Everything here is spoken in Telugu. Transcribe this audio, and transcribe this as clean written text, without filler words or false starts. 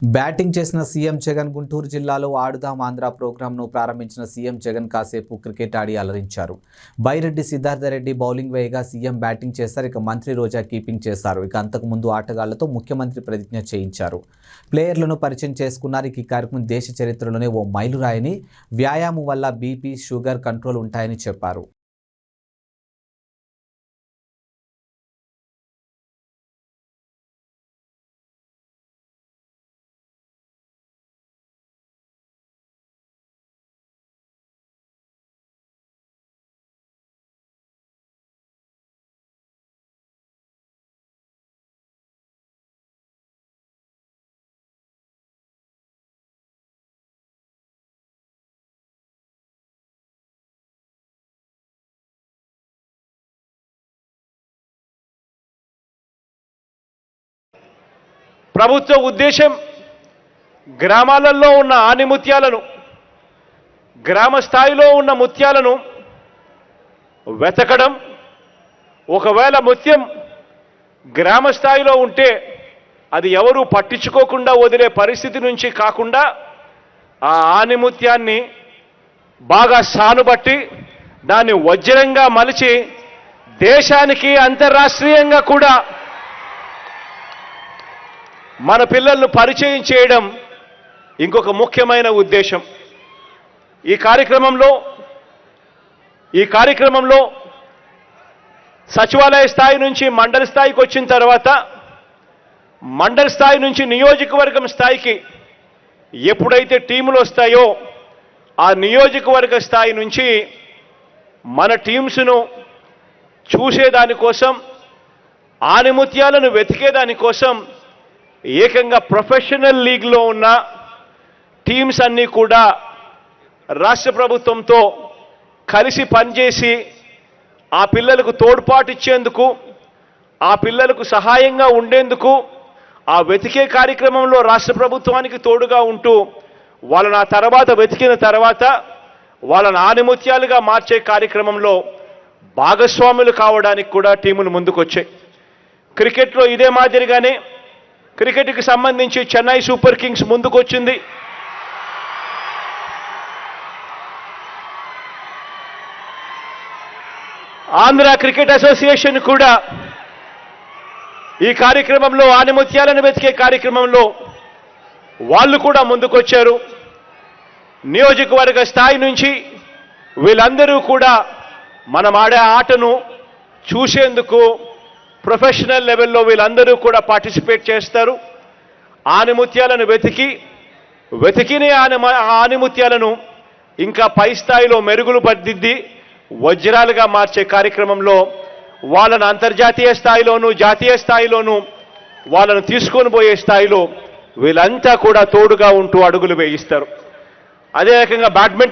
బ్యాటింగ్ చేసిన సీఎం జగన్ గుంటూరు జిల్లాలో ఆడుదాం ఆంధ్ర ప్రోగ్రాంను ప్రారంభించిన సీఎం జగన్ కాసేపు క్రికెట్ ఆడి అలరించారు. బైరెడ్డి సిద్ధార్థరెడ్డి బౌలింగ్ వేయగా సీఎం బ్యాటింగ్ చేశారు. ఇక మంత్రి రోజా కీపింగ్ చేశారు. ఇక అంతకుముందు ఆటగాళ్లతో ముఖ్యమంత్రి ప్రతిజ్ఞ చేయించారు. ప్లేయర్లను పరిచయం చేసుకున్నారు. ఈ కార్యక్రమం దేశ చరిత్రలోనే ఓ మైలురాయని, వ్యాయామం వల్ల బీపీ, షుగర్ కంట్రోల్ ఉంటాయని చెప్పారు. ప్రభుత్వ ఉద్దేశం గ్రామాలలో ఉన్న ఆనిముత్యాలను, గ్రామ స్థాయిలో ఉన్న ముత్యాలను వెతకడం. ఒకవేళ ముత్యం గ్రామ స్థాయిలో ఉంటే అది ఎవరూ పట్టించుకోకుండా వదిలే పరిస్థితి నుంచి కాకుండా ఆ ఆనిముత్యాన్ని బాగా సానుబట్టి దాన్ని వజ్రంగా మలిచి దేశానికి అంతర్రాష్ట్రీయంగా కూడా మన పిల్లలను పరిచయం చేయడం ఇంకొక ముఖ్యమైన ఉద్దేశం. ఈ కార్యక్రమంలో సచివాలయ స్థాయి నుంచి మండల స్థాయికి వచ్చిన తర్వాత మండల స్థాయి నుంచి నియోజకవర్గం స్థాయికి ఎప్పుడైతే టీములు వస్తాయో ఆ నియోజకవర్గ స్థాయి నుంచి మన టీమ్స్ను చూసేదానికోసం, ఆనిముత్యాలను వెతికేదానికోసం ఏకంగా ప్రొఫెషనల్ లీగ్లో ఉన్న టీమ్స్ అన్నీ కూడా రాష్ట్ర ప్రభుత్వంతో కలిసి పనిచేసి ఆ పిల్లలకు తోడ్పాటు ఇచ్చేందుకు, ఆ పిల్లలకు సహాయంగా ఉండేందుకు ఆ వెతికే కార్యక్రమంలో రాష్ట్ర ప్రభుత్వానికి తోడుగా ఉంటూ వాళ్ళని ఆ తర్వాత వెతికిన తర్వాత వాళ్ళని ఆనిముత్యాలుగా మార్చే కార్యక్రమంలో భాగస్వాములు కావడానికి కూడా టీములు ముందుకొచ్చాయి. క్రికెట్లో ఇదే మాదిరిగానే క్రికెట్కి సంబంధించి చెన్నై సూపర్ కింగ్స్ ముందుకొచ్చింది. ఆంధ్ర క్రికెట్ అసోసియేషన్ కూడా ఈ కార్యక్రమంలో, ఆనిముత్యాలను వెతికే కార్యక్రమంలో వాళ్ళు కూడా ముందుకొచ్చారు. నియోజకవర్గ స్థాయి నుంచి వీళ్ళందరూ కూడా మనం ఆడే ఆటను చూసేందుకు ప్రొఫెషనల్ లెవెల్లో వీళ్ళందరూ కూడా పార్టిసిపేట్ చేస్తారు. ఆనిముత్యాలను వెతికిన ఆనిముత్యాలను ఇంకా పై స్థాయిలో మెరుగులు పద్దిద్ది వజ్రాలుగా మార్చే కార్యక్రమంలో వాళ్ళను అంతర్జాతీయ స్థాయిలోనూ, జాతీయ స్థాయిలోనూ వాళ్ళను తీసుకొని పోయే స్థాయిలో వీళ్ళంతా కూడా తోడుగా ఉంటూ అడుగులు వేయిస్తారు. అదే రకంగా బ్యాడ్మింటన్